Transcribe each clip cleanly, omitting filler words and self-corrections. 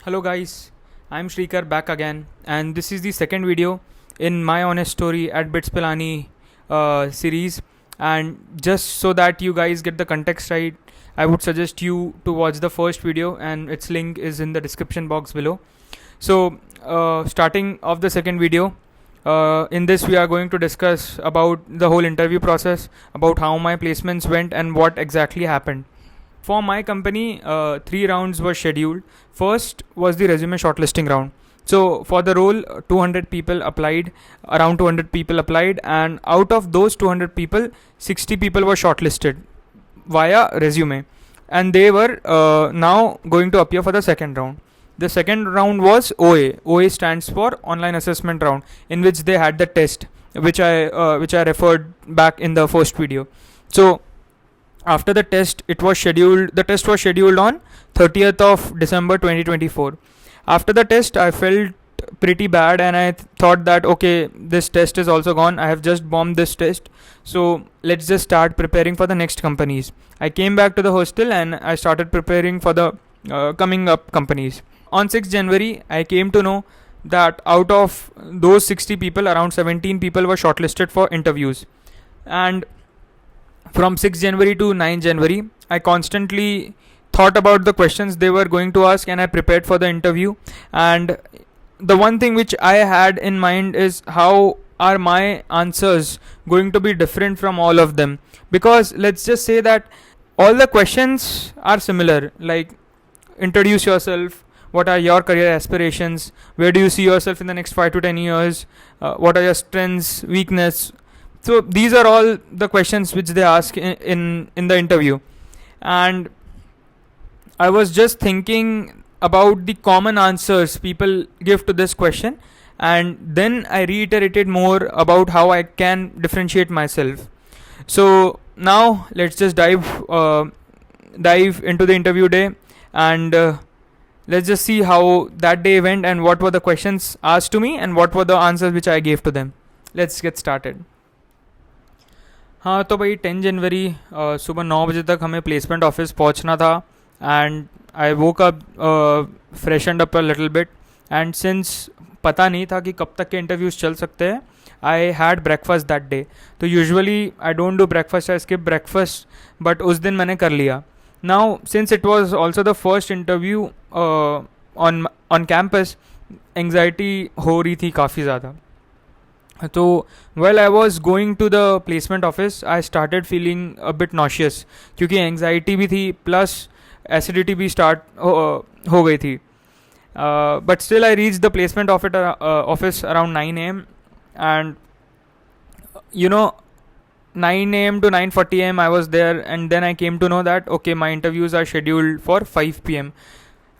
Hello guys, I'm Shrikar back again, and this is the second video in my honest story at Pilani series. And just so that you guys get the context right, I would suggest you to watch the first video, and its link is in the description box below. So, starting off the second video, in this we are going to discuss about the whole interview process, about how my placements went, and what exactly happened. For my company, three rounds were scheduled. First was the resume shortlisting round. So for the role, 200 people applied, around 200 people applied, and out of those 200 people, 60 people were shortlisted via resume, and they were now going to appear for the second round. The second round was OA. OA stands for online assessment round, in which they had the test, which I referred back in the first video. So after the test, the test was scheduled on 30th of December 2024. After the test, I felt pretty bad, and I thought that okay, this test is also gone. I have just bombed this test, so let's just start preparing for the next companies. I came back to the hostel and I started preparing for the coming up companies. On 6th January, I came to know that out of those 60 people, around 17 people were shortlisted for interviews. And from 6th January to 9th January, I constantly thought about the questions they were going to ask, and I prepared for the interview. And the one thing which I had in mind is how are my answers going to be different from all of them, because let's just say that all the questions are similar, like introduce yourself, what are your career aspirations, where do you see yourself in the next 5 to 10 years, what are your strengths, weakness. So these are all the questions which they ask in the interview. And I was just thinking about the common answers people give to this question, and then I reiterated more about how I can differentiate myself. So now let's just dive into the interview day, and let's just see how that day went and what were the questions asked to me and what were the answers which I gave to them. Let's get started. हाँ तो भाई 10 जनवरी सुबह 9 बजे तक हमें placement office पहुंचना था. And I woke up fresh and up a little bit, and since पता नहीं था कि कब तक के इंटरव्यूज़ चल सकते हैं, I had breakfast that day. तो usually I don't do breakfast, I skip breakfast, but उस दिन मैंने कर लिया. Now since it was also the first interview on campus, anxiety हो रही थी काफ़ी ज़्यादा. तो well I was going to the placement office, I started feeling a bit nauseous, क्योंकि एंग्जाइटी भी थी प्लस एसिडिटी भी स्टार्ट हो गई थी. But still I reach the placement office around 9 AM, and you know 9 AM to 9:40 AM I was there, and then I came to know that okay, my interviews are scheduled for 5 PM.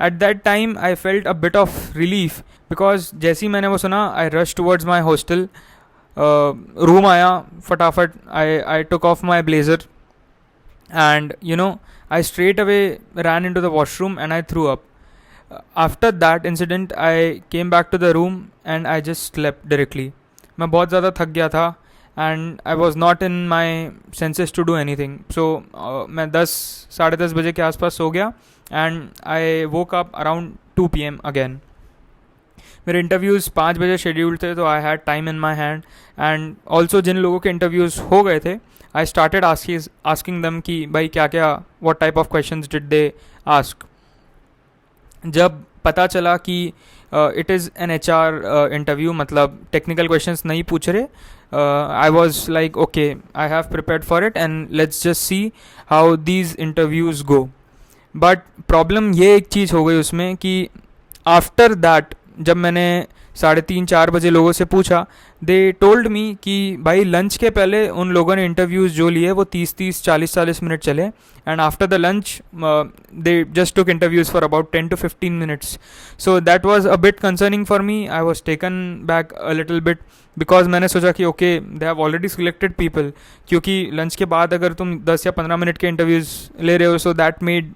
At that time I felt a bit of relief, because जैसे ही मैंने वो सुना, I rushed towards my hostel. Room आया फटाफट, I took off my blazer, and I straight away ran into the washroom and I threw up. After that incident I came back to the room and I just slept directly. मैं बहुत ज़्यादा थक गया था, and I was not in my senses to do anything. So मैं 10-10:30 बजे के आसपास सो गया, and I woke up around 2 PM again. मेरे इंटरव्यूज़ 5 बजे शेड्यूल्ड थे, तो I had time in my hand. And also जिन लोगों के इंटरव्यूज़ हो गए थे, आई स्टार्टेड आस्किंग दम कि भाई क्या क्या, what type of questions did they ask. जब पता चला कि it is an HR interview, मतलब टेक्निकल क्वेश्चंस नहीं पूछ रहे, I was like okay, I have prepared for it and let's just see how these interviews go. But problem ये एक चीज़ हो गई उसमें कि आफ्टर दैट, जब मैंने 3:30-4 बजे लोगों से पूछा, दे टोल्ड मी कि भाई लंच के पहले उन लोगों ने इंटरव्यूज़ जो लिए वो 30-30, 40-40 मिनट चले, and after the lunch they just took interviews for about 10 to 15 minutes. So that was a bit concerning for me. I was taken back a little bit, because मैंने सोचा कि okay, they have already selected people, क्योंकि lunch के बाद अगर तुम 10 या 15 minute के इंटरव्यूज़ ले रहे हो, so that made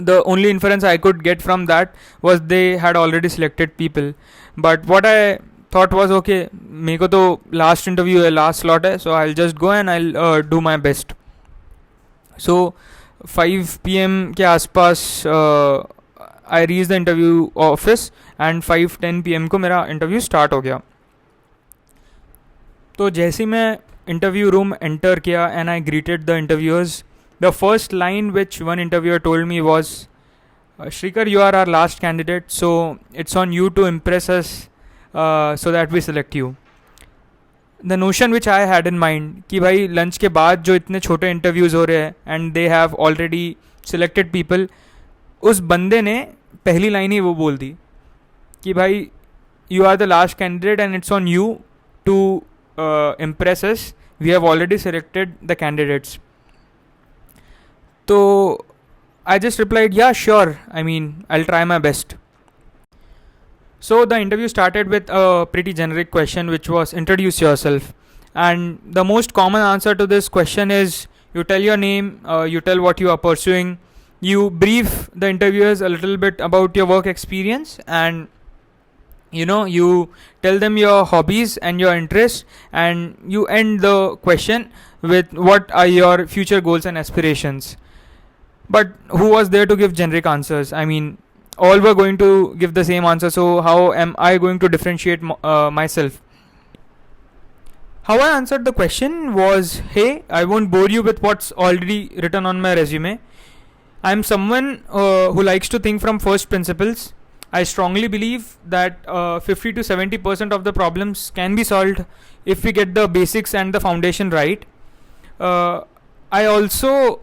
the only inference I could get from that was they had already selected people. But what I thought was okay, मेरे को तो last interview है, last slot है, so I'll just go and I'll do my best. So 5 PM के आसपास I reached the interview office and 5:10 PM को मेरा interview start हो गया. तो जैसे मैं interview room enter किया and I greeted the interviewers, the first line which one interviewer told me was, Shrikar, you are our last candidate, so it's on you to impress us so that we select you. The notion which I had in mind कि भाई lunch के बाद जो इतने छोटे interviews हो रहे हैं and they have already selected people, उस बंदे ने पहली लाइन ही वो बोल दी कि भाई you are the last candidate and it's on you to impress us. We have already selected the candidates. So I just replied, yeah, sure. I mean, I'll try my best. So the interview started with a pretty generic question, which was introduce yourself. And the most common answer to this question is you tell your name, you tell what you are pursuing, you brief the interviewers a little bit about your work experience, and you tell them your hobbies and your interests, and you end the question with what are your future goals and aspirations. But who was there to give generic answers? I mean, all were going to give the same answer, so how am I going to differentiate myself? How I answered the question was, hey, I won't bore you with what's already written on my resume. I'm someone who likes to think from first principles. I strongly believe that 50 to 70% of the problems can be solved if we get the basics and the foundation right. I also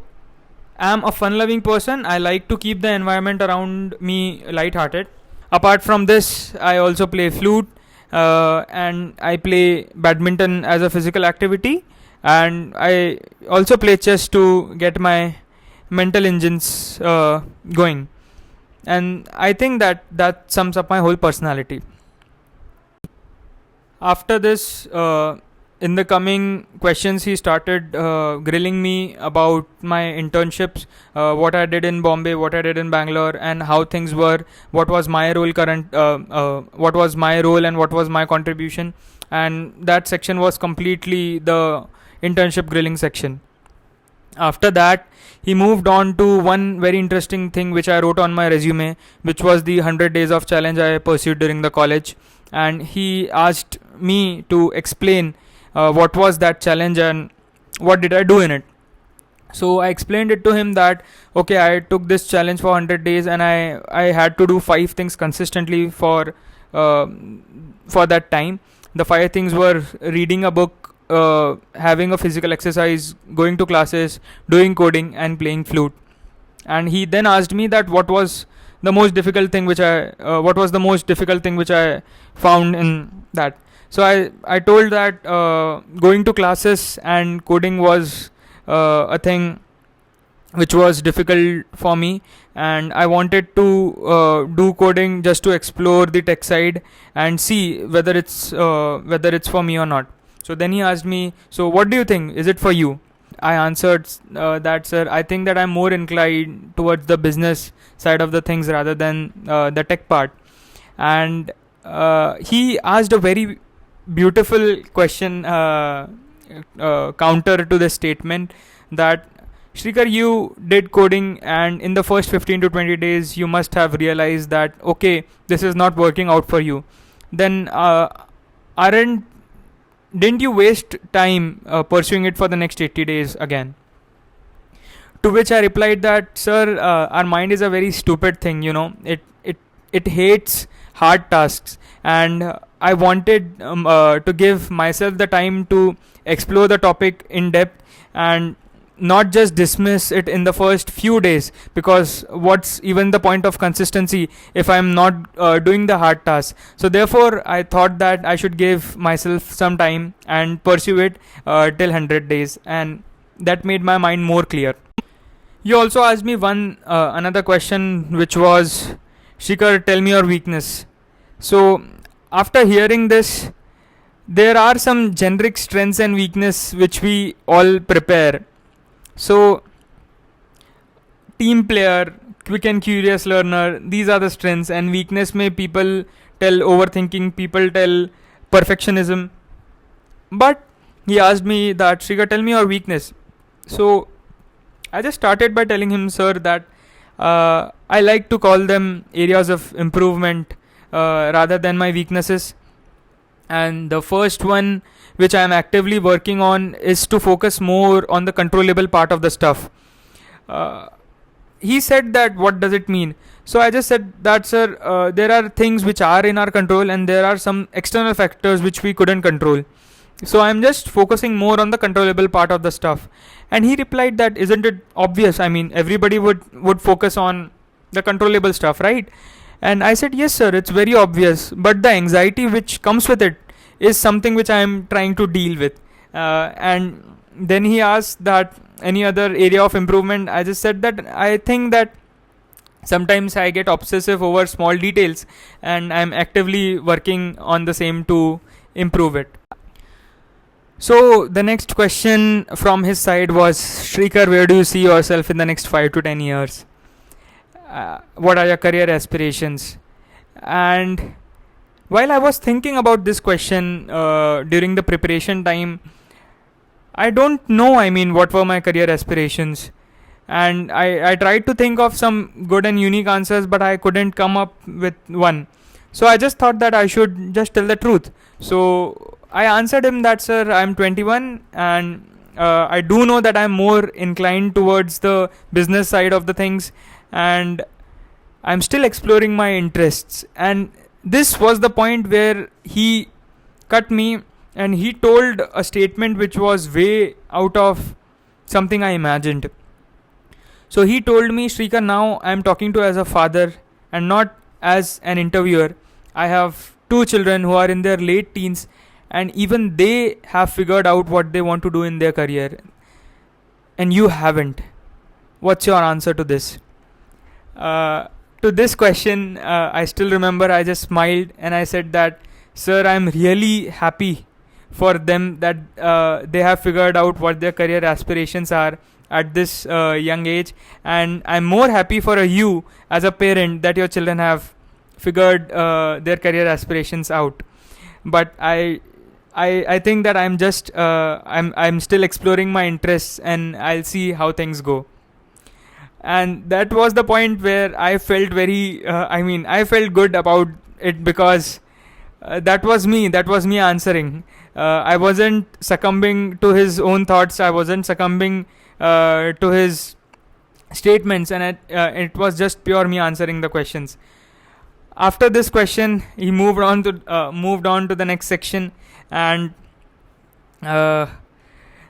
am a fun-loving person. I like to keep the environment around me light-hearted. Apart from this, I also play flute and I play badminton as a physical activity, and I also play chess to get my mental engines going. And I think that sums up my whole personality. After this, in the coming questions, he started grilling me about my internships, what I did in Bombay, what I did in Bangalore, and how things were. What was my role what was my role and what was my contribution. And that section was completely the internship grilling section. After that, he moved on to one very interesting thing which I wrote on my resume, which was the 100 days of challenge I pursued during the college. And he asked me to explain what was that challenge and what did I do in it. So I explained it to him that, okay, I took this challenge for 100 days and I had to do 5 things consistently for that time. The 5 things were reading a book, having a physical exercise, going to classes, doing coding, and playing flute. And he then asked me that what was the most difficult thing which I found in that. So I told that going to classes and coding was a thing which was difficult for me, and I wanted to do coding just to explore the tech side and see whether it's for me or not. So then he asked me, so what do you think? Is it for you? I answered that, sir, I think that I'm more inclined towards the business side of the things rather than the tech part. And he asked a very beautiful question counter to this statement that, Shrikar, you did coding and in the first 15 to 20 days you must have realized that, okay, this is not working out for you. Then didn't you waste time pursuing it for the next 80 days again? To which I replied that, sir, our mind is a very stupid thing, it hates hard tasks, and I wanted to give myself the time to explore the topic in depth and not just dismiss it in the first few days, because what's even the point of consistency if I'm not doing the hard tasks? So therefore I thought that I should give myself some time and pursue it till 100 days, and that made my mind more clear. You also asked me another question, which was, Shikhar, tell me your weakness. So after hearing this, there are some generic strengths and weakness which we all prepare. So team player, quick and curious learner, these are the strengths, and weakness may people tell overthinking, people tell perfectionism. But he asked me that, Shrikar, tell me your weakness. So I just started by telling him, sir, that I like to call them areas of improvement rather than my weaknesses. And the first one, which I am actively working on, is to focus more on the controllable part of the stuff. Uh, he said that, what does it mean? So I just said that, sir, there are things which are in our control, and there are some external factors which we couldn't control. So I'm just focusing more on the controllable part of the stuff. And he replied that, isn't it obvious? I mean, everybody would focus on the controllable stuff, right? And I said, yes, sir, it's very obvious, but the anxiety which comes with it is something which I am trying to deal with. And then he asked that, any other area of improvement? I just said that I think that sometimes I get obsessive over small details, and I'm actively working on the same to improve it. So the next question from his side was, Shrikar, where do you see yourself in the next 5 to 10 years? What are your career aspirations? And while I was thinking about this question during the preparation time, I don't know, I mean, what were my career aspirations. And I tried to think of some good and unique answers, but I couldn't come up with one. So I just thought that I should just tell the truth. So I answered him that, sir, I'm 21, and I do know that I'm more inclined towards the business side of the things, and I'm still exploring my interests. And this was the point where he cut me, and he told a statement which was way out of something I imagined. So he told me, Shrikar, now I'm talking to as a father and not as an interviewer. I have 2 children who are in their late teens, and even they have figured out what they want to do in their career, and you haven't. What's your answer to this? To this question, I still remember I just smiled and I said that, sir, I'm really happy for them that they have figured out what their career aspirations are at this young age, and I'm more happy for you as a parent that your children have figured their career aspirations out. But I think that I'm just I'm still exploring my interests, and I'll see how things go. And that was the point where I felt very I felt good about it, because that was me answering. I wasn't succumbing to his own thoughts, I wasn't succumbing to his statements, and it was just pure me answering the questions. After this question, he moved on to the next section, and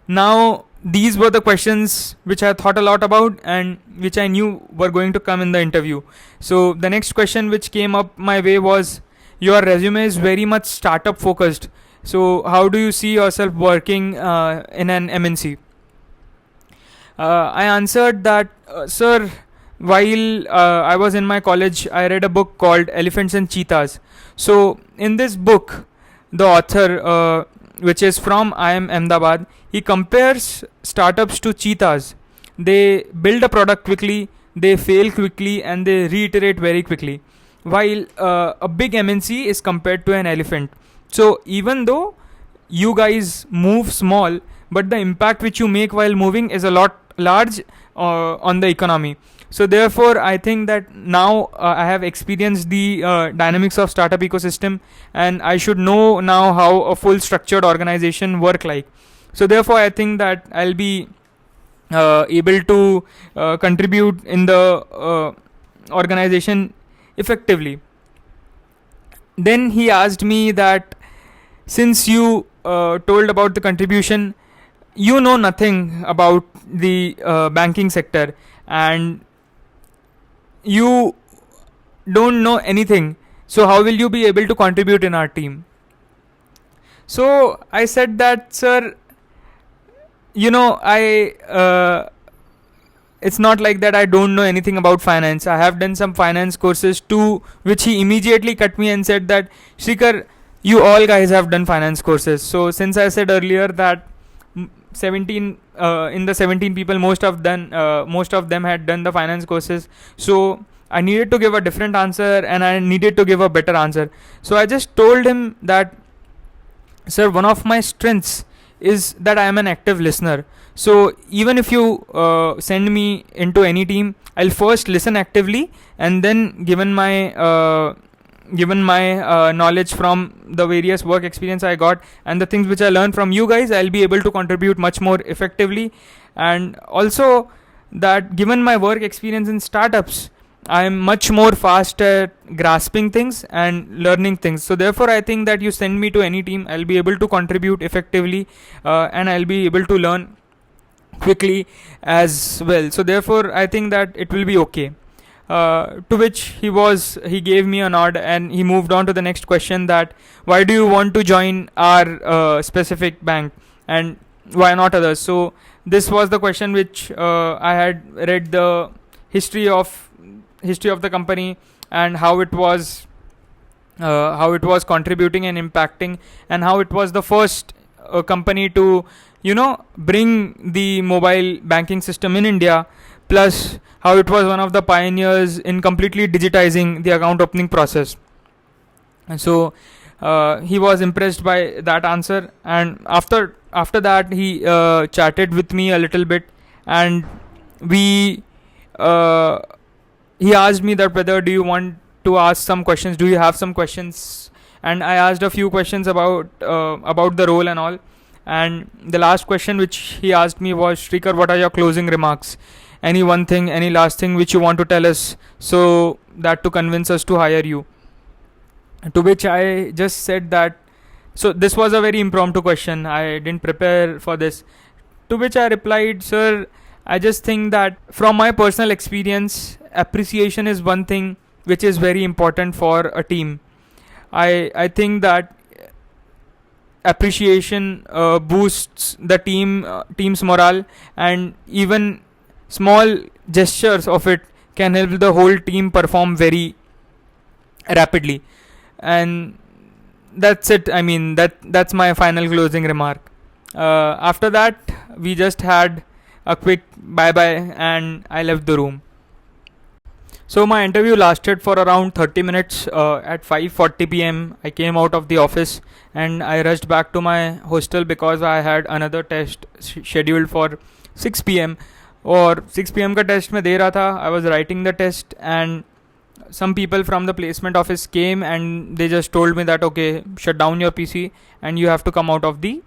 now these were the questions which I thought a lot about and which I knew were going to come in the interview. So the next question which came up my way was, your resume is very much startup focused. So how do you see yourself working in an MNC? I answered that, sir, while I was in my college, I read a book called Elephants and Cheetahs. So in this book, the author, which is from IIM Ahmedabad, he compares startups to cheetahs. They build a product quickly, they fail quickly, and they reiterate very quickly. While a big MNC is compared to an elephant. So even though you guys move small, but the impact which you make while moving is a lot large on the economy. So therefore, I think that now I have experienced the dynamics of startup ecosystem, and I should know now how a full structured organization work like. So therefore, I think that I'll be able to contribute in the organization effectively. Then he asked me that, since you told about the contribution, you know nothing about the banking sector, and you don't know anything, so how will you be able to contribute in our team? So I said that, sir, it's not like that I don't know anything about finance. I have done some finance courses too, which he immediately cut me and said that, Shrikar, you all guys have done finance courses. So since I said earlier that 17 in the 17 people, most of them had done the finance courses, so I needed to give a different answer, and I needed to give a better answer. So I just told him that, sir, one of my strengths is that I am an active listener. So even if you send me into any team, I'll first listen actively, and then given my knowledge from the various work experience I got and the things which I learned from you guys, I'll be able to contribute much more effectively. And also that given my work experience in startups, I'm much more fast at grasping things and learning things. So therefore, I think that you send me to any team, I'll be able to contribute effectively, and I'll be able to learn quickly as well. So therefore, I think that it will be okay. To which he gave me a nod, and he moved on to the next question, that why do you want to join our specific bank and why not others. So this was the question which I had read the history of the company, and how it was contributing and impacting, and how it was the first company to bring the mobile banking system in India, plus how it was one of the pioneers in completely digitizing the account opening process. And so he was impressed by that answer, and after that he chatted with me a little bit, and we he asked me that whether do you want to ask some questions, do you have some questions. And I asked a few questions about the role and all. And the last question which he asked me was, Shrikar, what are your closing remarks? Any one thing, any last thing which you want to tell us, so that to convince us to hire you. To which I just said that, so this was a very impromptu question, I didn't prepare for this. To which I replied, sir, I just think that from my personal experience, appreciation is one thing which is very important for a team. I think that appreciation boosts the team's morale, and even small gestures of it can help the whole team perform very rapidly. And that's it. I mean, that's my final closing remark. After that, we just had a quick bye bye, and I left the room. So my interview lasted for around 30 minutes. At 5:40 p.m. I came out of the office, and I rushed back to my hostel because I had another test scheduled for 6 p.m. और 6 p.m. का test मैं दे रहा था. I was writing the test, and some people from the placement office came, and they just told me that okay, shut down your PC and you have to come out of the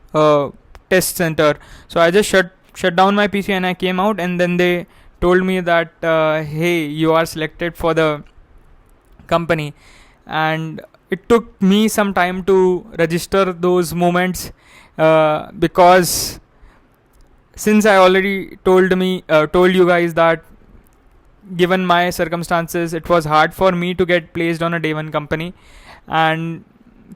test center. So I just shut down my PC and I came out, and then they told me that hey, you are selected for the company. And it took me some time to register those moments, because since I already told you guys that given my circumstances, it was hard for me to get placed on a day one company. And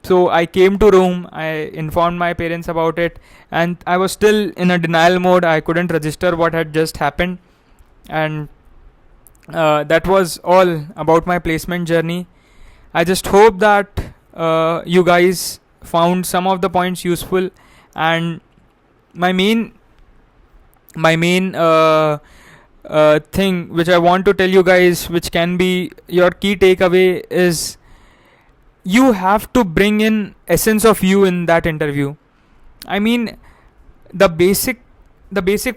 so I came to Rome, I informed my parents about it, and I was still in a denial mode. I couldn't register what had just happened. And that was all about my placement journey. I just hope that you guys found some of the points useful. And my main thing which I want to tell you guys, which can be your key takeaway, is you have to bring in essence of you in that interview. I mean, the basic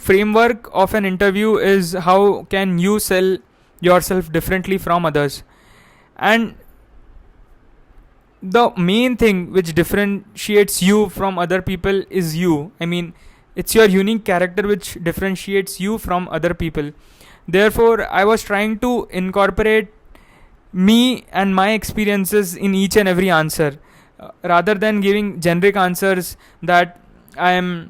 framework of an interview is how can you sell yourself differently from others. And the main thing which differentiates you from other people is you. I mean, it's your unique character which differentiates you from other people. Therefore, I was trying to incorporate me and my experiences in each and every answer, rather than giving generic answers that I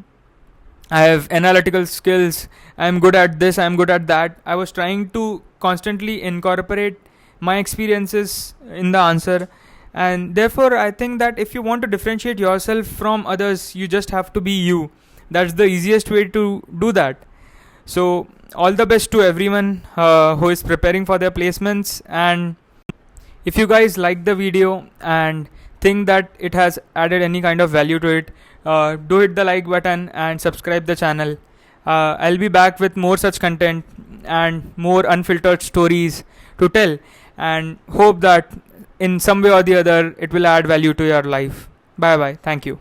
have analytical skills, I am good at this, I am good at that. I was trying to constantly incorporate my experiences in the answer. And therefore, I think that if you want to differentiate yourself from others, you just have to be you. That's the easiest way to do that. So all the best to everyone who is preparing for their placements. And if you guys like the video and think that it has added any kind of value to it, do hit the like button and subscribe the channel. I'll be back with more such content and more unfiltered stories to tell, and hope that in some way or the other it will add value to your life. Bye bye. Thank you.